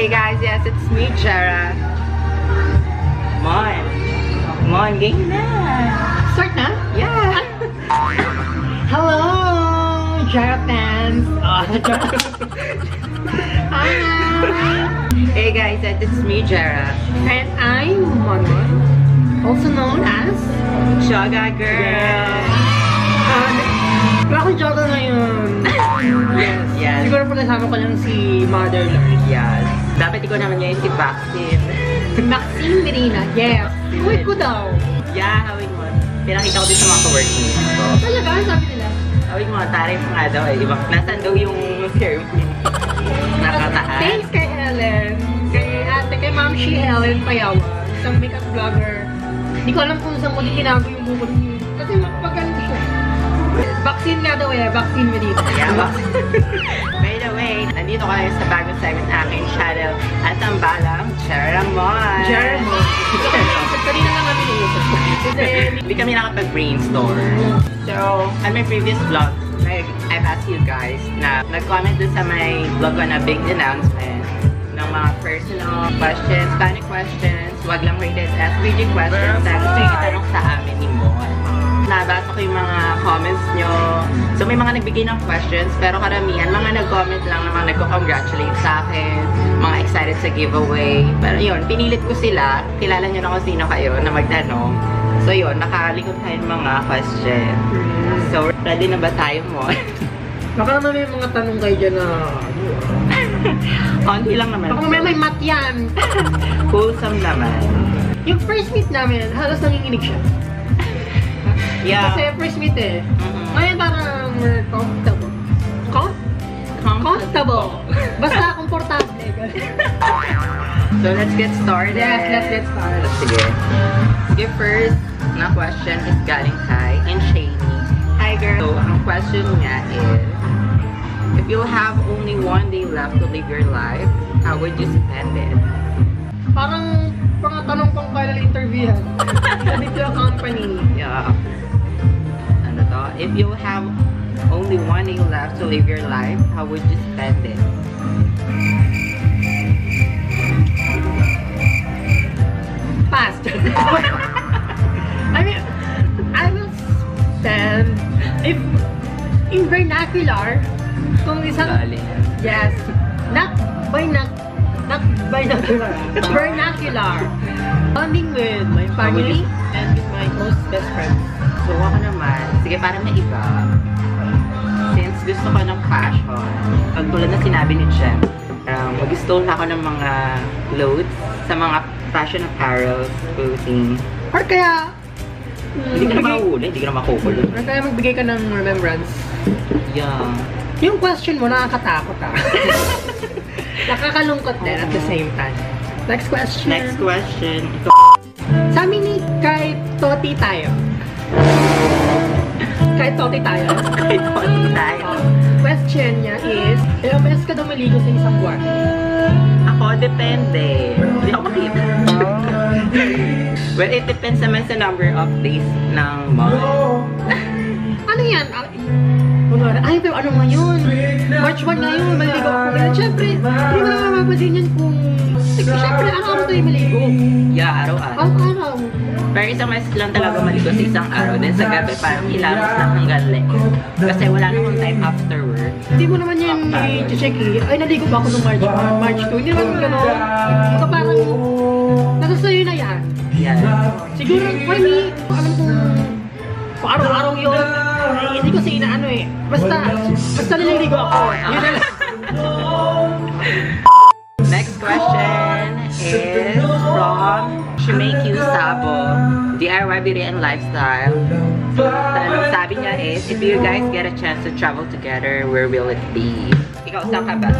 Hey guys, yes, it's me, Jara. Mon, game na. Start na? Yeah. Hello, Jara fans. Hi. Hey guys, it's me, Jara. And I'm Monmon, also known as Jaga Girl. Bakit Jaga ngayon? Yes. Siguro po nasama ko lang si Motherland. Yes. Dapat ikaw naman ngayon si Vaccine. Maxine Medina, yes. Wait ko daw. Yeah, hawig mo. Pinakita ko din sa mga ka-workmates ko. Talaga? Ano sabi nila? Hawig mo, taray mo nga daw eh. Diba? Nasaan daw yung ceremony? Nakataas. Thanks kay Helen. Kay Ma'am She Helen Payawan. Isang makeup vlogger. Hindi ko alam kung saan ko din tinago yung bukod niyo. Kasi magpagaling siya. Vaccine nga daw eh. Vaccine Medina. Yeah, by the way, nandito kayo sa bagong segment aking channel at ang balang Charamon. Charamon. Kanina lang kami niisip. Hindi kami nakapag-brainstorm. So, on my previous vlog, I've asked you guys na nag-comment dun sa my vlog ko na big announcement ng mga personal questions, panic questions, wag lang rated SVG questions na gusto yung itanong sa amin ni Mon. Nabasa ko yung mga comments nyo. So, may mga nagbigay ng questions, pero karamihan, mga nag-comment lang naman, nagko-congratulate sa akin, mga excited sa giveaway. Pero yun, pinilit ko sila. Kilala nyo na kung sino kayo na magtanong. So yun, nakalikot tayo ng mga questions. So, ready na ba tayo mo? Baka naman may mga tanong kayo dyan na... Onti lang naman. Baka may mat yan. Wholesome naman. Yung first meet namin, halos nanginginig siya. Yeah. Kasi first meet eh. Ngayon parang we're comfortable. Comfortable. Basta komportable. So let's get started. Yes, let's get started. Sige. Sige, first na question is galing kay Shani. Hi girl. So ang question niya is, if you have only one day left to live your life, how would you spend it? Parang tanong pang kailan interviewhan. Sa dito yung company. Yeah. Ano to? If you have only one day left to live your life, how would you spend it? Fast. I mean, I will spend, if in vernacular, kung isang... Yes. Not binocular. Vernacular. Bonding with my family and with my close best friend. So ako naman, sige parang may iba. Since gusto ko ng fashion, tulad na sinabi ni Jen, mag-stole na ako ng mga clothes sa mga fashion apparel, clothing. Or kaya... Hindi ka na mahuli, hindi ka na makukulong. Or kaya magbigay ka ng remembrance. Yeah. Yung question mo, nakakatakot ah. Nakakalungkot din at the same time. Next question. Next question. Sa amin ni kay Toti tayo. Kay Toti tayo. Kay Toti tayo. Question niya is, ilang beses ka daw maligo sa isang buwan? Ako, depende. Hindi ako makita. Well, it depends naman sa number of days ng month. Ano yan? Ay, pero ano ngayon? March 1 ngayon, maligo ako. Pero syempre, hindi mo naman mapapansin yan kung... Syempre, araw-araw tayo maligo. Yeah, araw-araw. Araw-araw. Pero isang beses lang talaga maligo sa isang araw. Then sa gabi, parang ilamos lang hanggang late. Kasi wala namang time after work. Hindi mo naman yan i-check eh. Ay, naligo ba ako nung March 2? Hindi naman gano'n. Baka parang, nasa sa'yo na yan. Yeah. Siguro, for me, alam kung araw-araw yun, hindi ko inaano eh. Basta nililigo ako. Yun na lang. Next question is from Shimeiku Sabo, DIY Beauty and Lifestyle. Tanong sabi niya is, if you guys get a chance to travel together, where will it be? Ikaw, saan ka ba?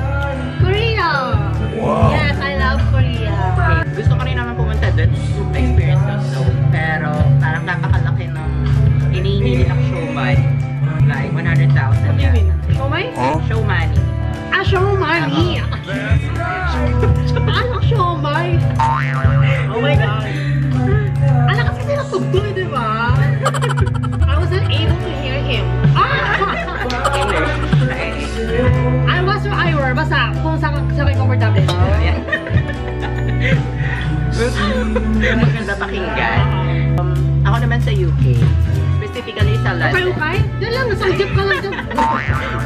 Korea! Wow. Yes, I love Korea. Okay. Gusto ko rin naman pumunta doon, experience ng snow. Pero parang napakalaki ng hinihingi ng showman. Like 100,000 yan. Showmai? Showman. Ah, showmani! Ano showmai? Oh my God! Alam kasi natugtog, di ba? I wasn't able to hear him. I was or I were, basta kung sa pakinggan. Ako naman sa UK. Specifically sa London. Okay? Yan lang, nasagip ka lang dyan.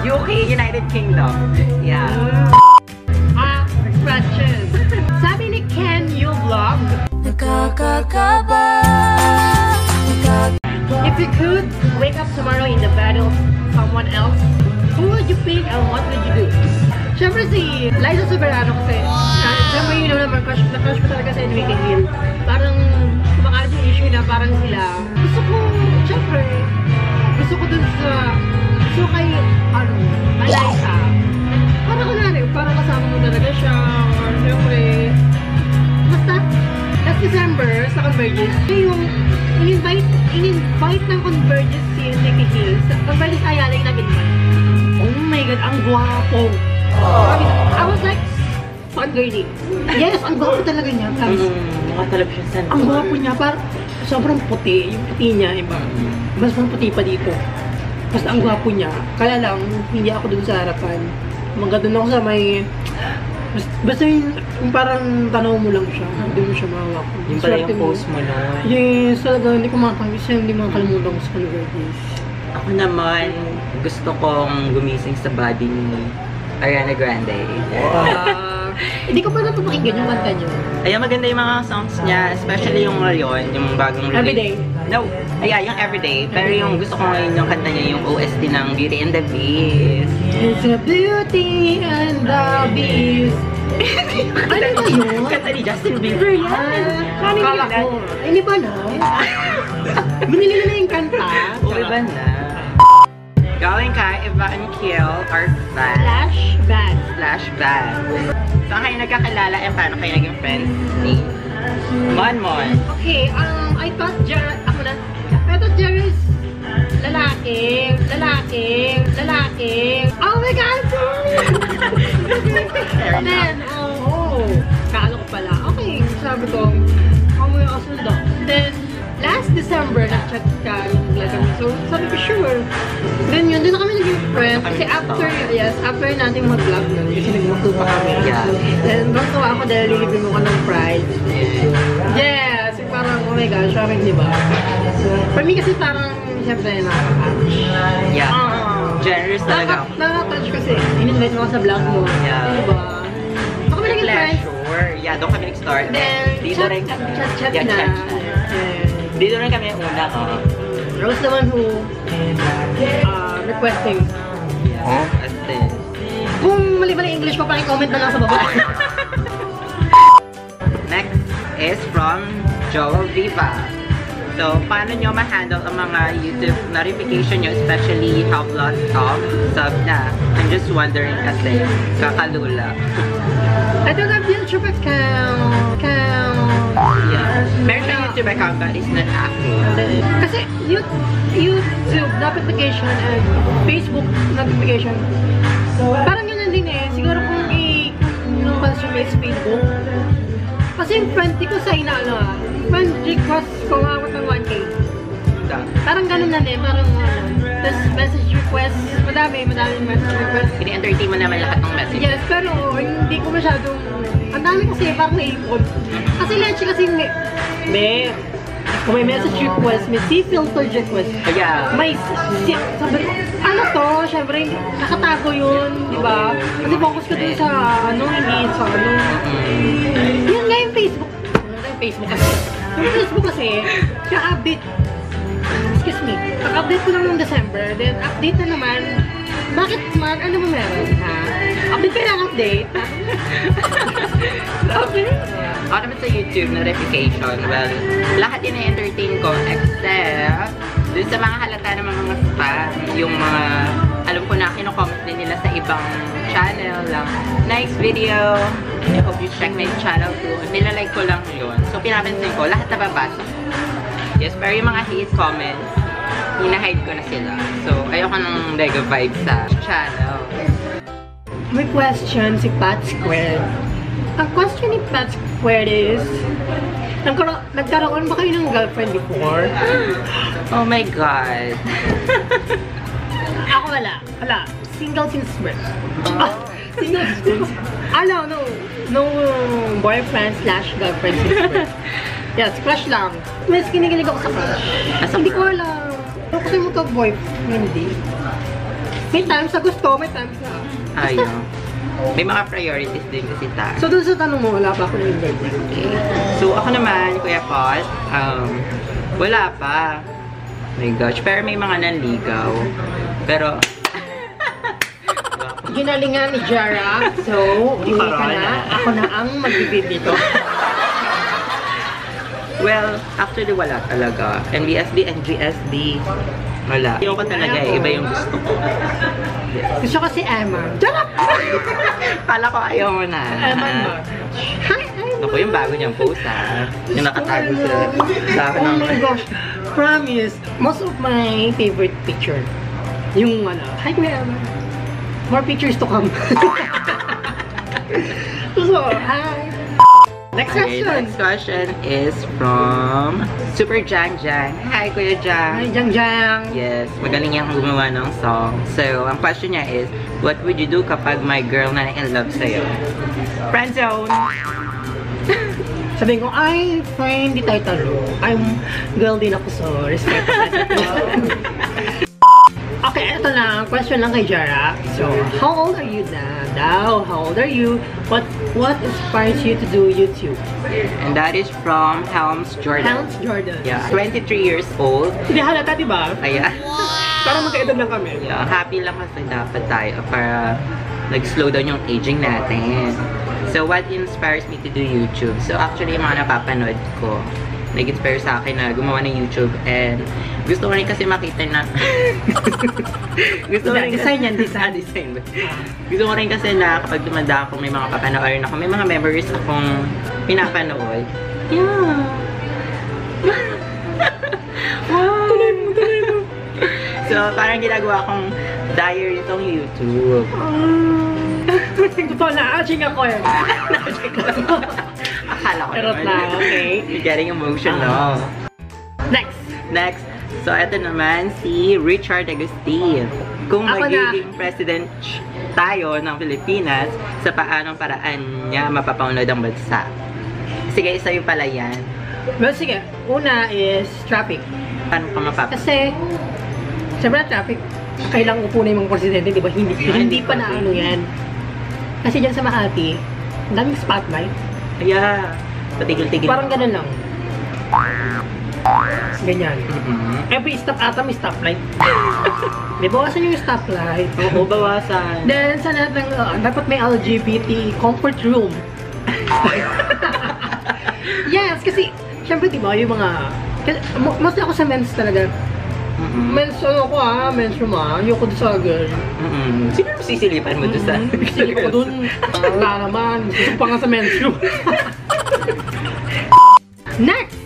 UK, United Kingdom. Yeah. Question. Sabi ni Ken, you vlog. If you could wake up tomorrow in the bed of someone else, who would you pick and what would you do? Siyempre si Liza Soberano kasi, siyempre yun naman, na-crush ko talaga sa Enrique Hill. Parang kumakalit yung issue na parang sila. Gusto ko, siyempre, gusto ko dun sa, gusto kay, Liza. Parang kunwari, parang kasama mo talaga siya, or siyempre, basta, last December, sa Convergence, yung in-invite ng Convergence si Enrique Hill, sa Convergence Ayala yung nag-invite. Oh my God, ang gwapo! I was like, fangirling. Yes, ang gwapo talaga niya, guys. Ang gwapo niya, parang sobrang puti, yung puti niya, iba. Mas puti pa dito. Basta ang gwapo niya, kaya lang, hindi ako dun sa harapan. Doon ako sa may... Basta yung parang tanaw mo lang siya, hindi mo siya mahawak. Yung pala yung post mo na. Yes, talaga, hindi ko makakangis siya, hindi makakalimutan ko sa Convergence. Ako naman, gusto kong gumising sa body ni Ariana Grande. Hindi ko pa napapakinggan yung kanta niya. Ayan, maganda yung mga songs niya, especially yung ngayon, yung bagong release. Everyday? No, ayan, yung Everyday. Pero yung gusto ko ngayon yung kanta niya, yung OST ng Beauty and the Beast. It's a Beauty and the Beast. Ano ba yun? Kanta ni Justin Bieber yan. Kala ko. Hindi ba na? Binili na yung kanta. O, iba na. Going ka, Ivan Kiel, or Van. Flashback. Flashback. Saan kayo nagkakilala and paano kayo naging friends ni Monmon? Okay, I thought Jared, ako na, I thought Jared is lalaki. Oh my God! And then, kaano ko pala. Okay, sabi ko, mo yung kasunod. Then, last December, nag-chat ka yung vlog kami. So, sabi ko, sure. Then yun, doon na kami naging friends. Kasi after natin mag-vlog nun, kasi nag-vlog pa kami. Yeah. Then, basta ako dahil lilibin mo ka ng pride. Yes! Parang, oh my gosh, parang diba? For me kasi parang, siyempre, nakaka-touch. Yeah. Generous talaga. Nakaka-touch kasi. In-invite mo ka sa vlog mo. Yeah. Diba? Ako kami naging friends. Pleasure. Yeah, doon kami nag-start. Then, chat na. Dito rin kami una, Rose the one who requesting. As this. Kung mali-mali English pa, paki-comment na lang sa baba. Next is from Joel Viva. So, paano nyo ma-handle ang mga YouTube notification nyo, especially Help Lots Talk? Sub na. I'm just wondering kasi, kakalula. I don't have YouTube account. Yeah. Meron na YouTube account but it's not active. Kasi YouTube notification and Facebook notification, parang yun din eh. Siguro kung yung consume is Facebook. Kasi yung friend ko sa friend request ko awat ng 1K. Parang ganun na eh. Parang tapos message request. Madami message request. Ini-entertain mo naman lahat ng message. Yes, pero hindi ko masyadong... Ang dami kasi parang naipon. Kasi leche kasi kung may message request, may C-filter request. Yeah. May sabi ko, ano to? Siyempre, nakatago yun, di ba? Kasi focus ka dun sa hindi sa Yun nga yung Facebook. Yung Facebook kasi, ka-update. Excuse me. Pag-update ko lang noong December, then update na naman. Bakit smart? Ano mo meron, ha? Update ka lang update. Okay. Ako naman sa YouTube notification, well, lahat ina-entertain ko except dun sa mga halata ng mga spam, yung mga, alam ko na kinocomment din nila sa ibang channel lang. Nice video! I hope you check my channel too. Nilalike ko lang yun. So, pinapansin ko, lahat nababasa ko. Yes, pero yung mga hate comments, hina-hide ko na sila. So, ayoko ng negative vibes sa channel. May question si Pat Square. Ang question ni Pat Square is, nagkaroon ba kayo ng girlfriend before? Oh my God. Ako wala. Single since birth. Single since birth. No boyfriend / girlfriend since birth. Yes, crush lang. Mas kinikilig ako sa crush. Hindi ko alam. Ano kasi mo to boyfriend? Hindi. May times sa gusto, may times na. Ayaw. May mga priorities din kasi tayo. So, doon sa tanong mo, wala pa ako na boyfriend. Okay. So, ako naman, Kuya Pot, wala pa. My gosh, pero may mga nanligaw. Pero, ginalingan ni Jara. So, hindi ka na. Ako na ang magbibid dito. Well, actually wala talaga. NBSD and GSD, wala. Ayoko talaga eh. Iba yung gusto ko. Gusto ko si Emma. Jara! Kala ko ayaw mo na. Emma ba? Hi, Emma! Ako yung bago niyang post ha. Yung nakatago sa akin ng... Oh my gosh. Promise. Most of my favorite picture. Yung ano. Hi, Kuya Emma. More pictures to come. So, hi. Next question. Next question is from Super Jang Jang. Hi, Kuya Jang. Hi, Jang Jang. Yes, magaling yan gumawa ng song. So, ang question niya is, what would you do kapag my girl na in love sa'yo? Friendzone! Sabihin ko, ay, friend, di tayo talo. I'm girl din ako, so respect ko. Okay, ito na. Question lang kay Jara. So, how old are you now? How old are you? What inspires you to do YouTube? And that is from Helms Jordan. Helms Jordan. Yeah, 23 years old. Hindi halata, diba? Ayan. Parang magkaedad lang kami. Yeah, happy lang kasi dapat tayo para nag-slow down yung aging natin. So, what inspires me to do YouTube? So, actually, yung mga napapanood ko, nag-inspire sa akin na gumawa ng YouTube and gusto ko rin kasi makita na gusto ko rin design yan, design. Gusto ko rin kasi na kapag dumanda ako, may mga papanoorin ako, may mga memories akong pinapanood. Yeah. Wow. Tuloy mo. So, parang ginagawa akong diary itong YouTube. Totoo na, aching ako eh. Akala ko Erot naman. na, okay. You're getting emotional. Next. So, ito naman si Richard Agustin. Kung Ako magiging president tayo ng Pilipinas, sa paanong paraan niya mapapaunlad ang bansa? Sige, sa'yo pala yan. Well, sige. Una is traffic. Paano ka mapapaunlad? Kasi, siyempre traffic, kailangan upo na yung mga presidente, di ba? Hindi pa na ano yan. Kasi dyan sa Makati, ang daming spotlight. Yeah. Patigil-tigil. Parang ganun lang. Ganyan. Mm-hmm. Every stop ata may stoplight. May bawasan yung stoplight. Oo, bawasan. Then, sa lahat ng, dapat may LGBT comfort room. Yes, kasi, syempre, di ba, yung mga, mostly ako sa men's talaga. Men's, ano ko men's room ayoko doon sa girl. Sino yung sisilipan mo doon sa? Silip ko doon. Wala naman. Gusto pa nga sa men's room. Next!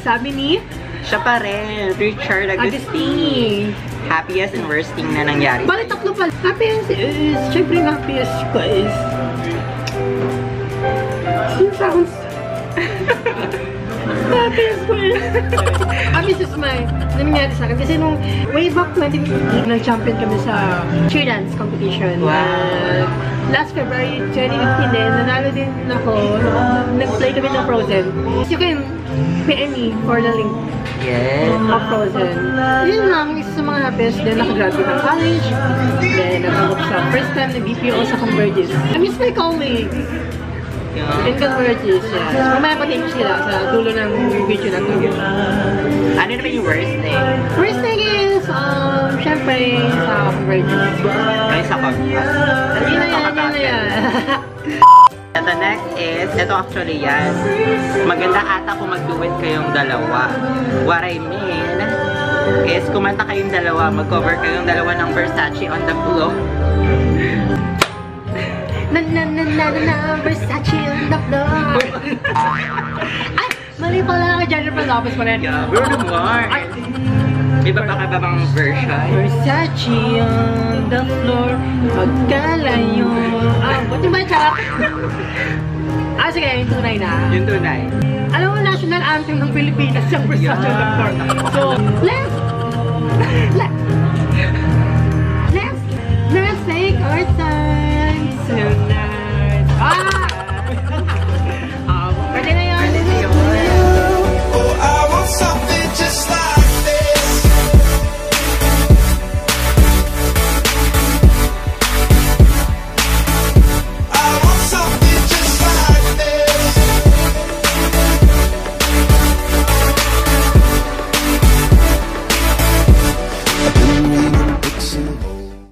Sabi ni siya pa rin, Richard Agustin. Happiest and worst thing na nangyari. Bakit tatlo pala? Happiest is, syempre yung happiest ko is, yung sounds. Happiest ko is, happiest is my, nangyari sa akin. Kasi nung way back 2015, nag-champion kami sa cheer dance competition. Wow. Last February 2015 din, nanalo din ako. Nag-play kami ng Frozen. You can PM me for the link. Yes. Of Frozen. Yun lang, isa sa mga happiest. Then, nakagraduate ng college. Then, natanggap sa first time na BPO sa Convergys. I miss my colleagues. Yeah. In Convergys, yes. Mamaya patin ko sila sa dulo ng video na to. Ano naman yung worst thing? First thing is, syempre, sa Convergys. Ay, sa podcast. Yun na yan. And the next is, ito actually yan. Maganda ata kung mag-duet kayong dalawa. What I mean is, kumanta kayong dalawa, mag-cover kayong dalawa ng Versace on the floor. Versace on the floor. Ay, mali pala kay Jennifer Lopez pa rin. Yeah, Bruno Mars. Iba pa ka ba bang version? Versace on the floor, magkalayo. Buti ba yung charot? Sige, yung tunay na. Yung tunay. Alam mo, national anthem ng Pilipinas yung Versace on the floor. So, let's take our time tonight.